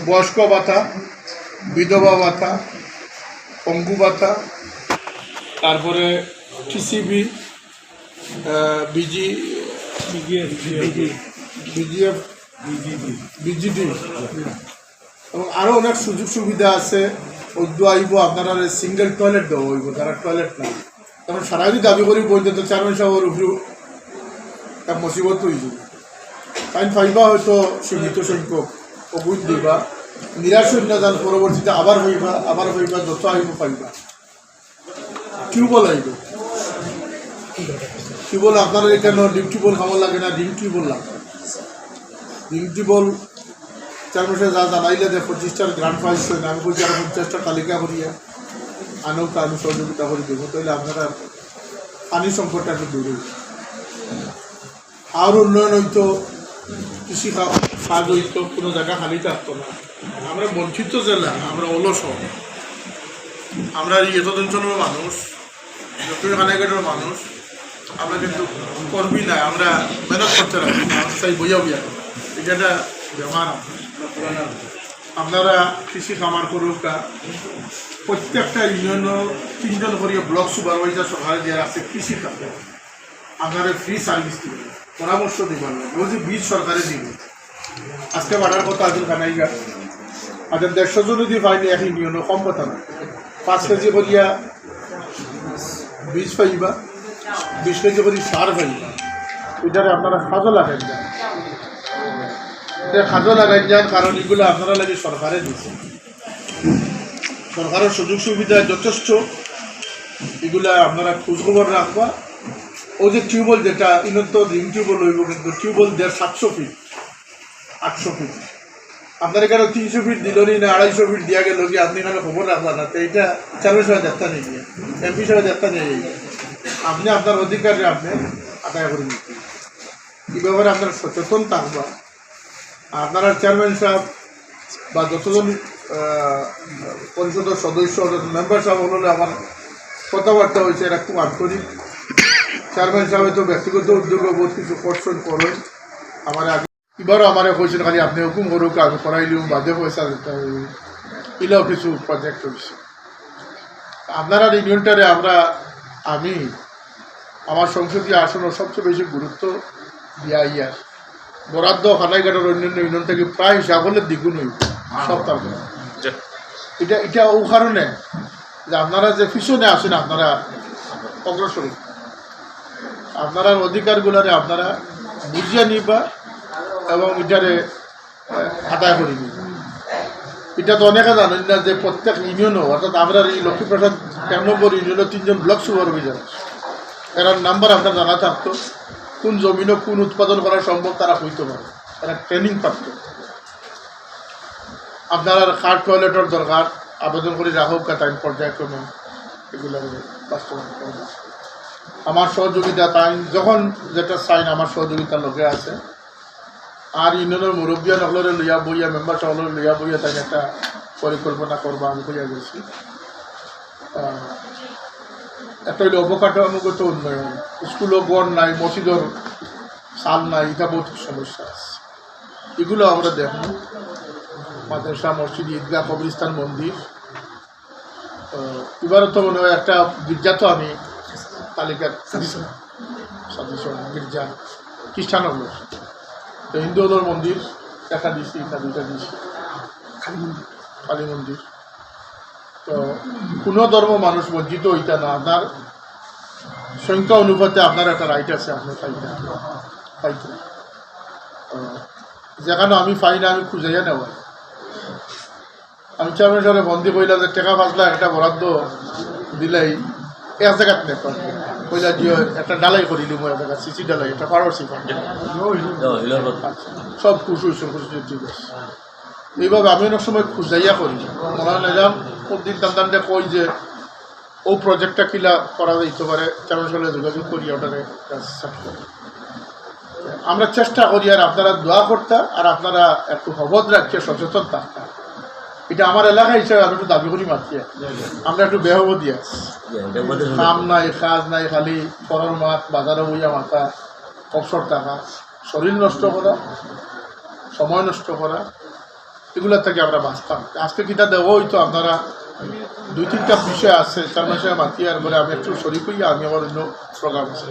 বয়স্ক ভাতা, বিধবা ভাতা, পঙ্গু ভাতা, তারপরে টিসিবি, বিজিএফ, বিজিডি এবং আরও অনেক সুযোগ সুবিধা আছে। ওদ্য আইব আপনারা সিঙ্গেল টয়লেট দেওয়া হইব, তারা টয়লেট না। তখন সারা যদি দাবি করি পর্যন্ত চেয়ারম্যান সাহেবের উপরেও এক মুসিবত হয়ে যাবে। টাইম পাইবা হয়তো সীমিত সংখ্যক অবৈধ দিবা, নিরাশ হইনা যান, পরবর্তীতে আবার হইবা যত আইব পাইবা। টিউবওয়েল আইব, টিউবওয়েল আপনারা এখানে ডিপ টিউবওয়েল খাবার লাগে না, ডিম টিউবওয়েল লাগে। ডিম টিউবওয়েল চেয়ারম্যান সাহেব যা জানাইলে যে 25টার গ্রান্ট পাইছে না, আমি বলছি আরো 50টা তালিকা করিয়া আনৌকা আমি সহযোগিতা করে দেবো, তাহলে আপনারা পানি সংকটটা একটু দূর হইবে। আর উন্নয়ন হইতো, কৃষি কাজ হইতো, কোনো জায়গা খালি থাকতো না। আমরা বঞ্চিত জেলা, আমরা অলস, আমরা এই এতদিনের মানুষ, খানাঘাটের মানুষ, আমরা কিন্তু কর্মী নাই, আমরা মেহনত করতে রাখি, চাই বইয়া বইয়া এটা একটা ব্যবহার। আপনারা কৃষি খামার করুকা, প্রত্যেকটা ইউনিয়ন 3জন করিয়া ব্লক সুপারভাইজার সরকারে দেওয়া আছে কৃষি খাতে। আপনারা ফ্রি সার্ভিস দিবেন, পরামর্শ দিবেন, বলছি বীজ সরকারে দিবেন। আজকে বাটার কথা আছে খানাইঘাট, আচ্ছা 150 জন যদি পাইনি এক ইউনিয়নও কম কথা না, 5 কেজি করিয়া বীজ পাইবা, 20 কেজি করি সার পাইবা। এটারে আপনারা খাজো লাগাই যান, খাজো লাগাই যান, কারণ এগুলো আপনারা লাগে সরকারে দিচ্ছে। সরকারের সুযোগ সুবিধা যথেষ্ট, এগুলা আপনারা খোঁজখবর রাখবা। ও যে টিউবওয়েল যেটা ইনত রিং টিউবওয়েল হইব, কিন্তু টিউবওয়েল 750 ফিট 800 ফিট, আপনার এখানে 300 ফিট দিল নি না 250 ফিট দিয়া গেল কি, আপনি এখানে খবর রাখবেন না। তো এইটা চেয়ারম্যান সাহেব দেখতে নিয়ে গিয়ে, এমপি সাহেব দেখতে নিয়ে গিয়ে আপনি আপনার অধিকারে আপনি আদায় করে নিতে। এই ব্যাপারে আপনারা সচেতন থাকবা। আপনারা চেয়ারম্যান সাহেব বা যতজন পরিষদের সদস্য মেম্বার সাহেব হলে আমার কথাবার্তা হয়েছে, এরা খুব আন্তরিক। চেয়ারম্যান সাহেব তো ব্যক্তিগত উদ্যোগে বহুত কিছু করছেন, করেন। আমার আগে এবারও আমার কইছেন খালি আপনি হুকুম করুক, আমি করাইলিও বাদে পয়সা দিতে হবে, এলাও কিছু প্রজেক্ট হয়েছে। আপনারা ইউনিয়নটারে আমি আমার সংসদীয় আসনে সবচেয়ে বেশি গুরুত্ব দিয়া ইয়ার বরাদ্দ খানাইঘাটের অন্যান্য ইউনিয়ন থেকে প্রায় সকলের দ্বিগুণ হইব সপ্তাহ। এটা ও কারণে যে আপনারা যে পিছনে আসেন, আপনারা অগ্রসর, আপনার অধিকারগুলারে আপনারা বুঝিয়ে নিবা এবং এটারে আদায় করে নিবা। এটা তো অনেকে জানেন না যে প্রত্যেক ইউনিয়নও, অর্থাৎ আমরা এই লক্ষ্মীপ্রসাদ 1 নম্বর ইউনিয়নে 3জন ব্লক সুপারভাইজার, এরা নাম্বার আপনার জানা থাকতো, কোন জমিনও কোন উৎপাদন করা সম্ভব তারা হইতে পারে, এরা ট্রেনিং প্রাপ্ত। আপনার খাট টয়লেটের দরকার, আবেদন করে রাখুক টাইম পর্যায়ক্রমে এগুলো বাস্তবায়ন করবে। আমার সহযোগিতা তাই যখন যেটা চাইন আমার সহযোগিতার লোকে আছে। আর ইউনিয়নের মুরব্বিয়া নকলের লইয়া বইয়া, মেম্বার সকলের লইয়া বইয়া তাই একটা পরিকল্পনা করবো আমি কইয়া গেছি। একটা হইলে অবকাঠামোগত উন্নয়ন, স্কুলও গড় নাই, মসজিদের সাল নাই, এটা বহুত সমস্যা আছে। এগুলো আমরা দেখব। মাদ্রাসা, মসজিদ, ঈদগাহ, কবরস্থান, মন্দির। এবারও তো মনে হয় একটা গির্জা তো আমি তালিকার সাজেশন, গির্জা খ্রিস্টানগুলোর, তো হিন্দুদের মন্দির একটা দিচ্ছি, এটা 2টা দিচ্ছি, কালী মন্দির। তো কোনো ধর্ম মানুষ বঞ্চিত হইতা না, আপনার সংখ্যা অনুপাতে আপনার একটা রাইট আছে, আপনি পাইতে। যেখানে আমি পাই না আমি খুঁজাইয়া নেওয়া। আমি চেয়ারম্যান সাহেব বন্দি কইলাম যে টাকা 5 লাখ একটা বরাদ্দ দিলেই এক জায়গাত নেই, কইলা যে একটা ডালাই করিলি, মই এক জায়গা সিসি ডালাই, এটা পারছি সব খুশ হয়েছে, ঠিক আছে। এইভাবে আমি অনেক সময় খুঁজাইয়া করি, মনে হয় নিলাম প্রতিদিন টানটানটা কই যে ও প্রজেক্টটা কিলা করা যাইতে পারে, চেয়ারম্যান সাহেবের যোগাযোগ করি, ওটারে আমরা চেষ্টা করি। আর আপনারা দোয়া করতে, আর আপনারা একটু হবদ রাখিয়ে সচেতন থাকতে। এটা আমার এলাকা হিসেবে আমি একটু দাবি করি মাত্র, আমরা একটু বেহবদি আছি, কাম নাই, কাজ নাই, খালি পরের মাঠ বাজারে বইয়া মাথা, অবসর টাকা, শরীর নষ্ট করা, সময় নষ্ট করা, এগুলোর থেকে আমরা বাঁচতাম। আজকে কিতা দেওয়া হইতো আপনারা 2-3টা বিষয় আছে চেয়ারম্যান সাহেব মাতিয়ার বলে আমি একটু শরীর হইয়া আমি আমার অন্য প্রোগ্রাম আছে।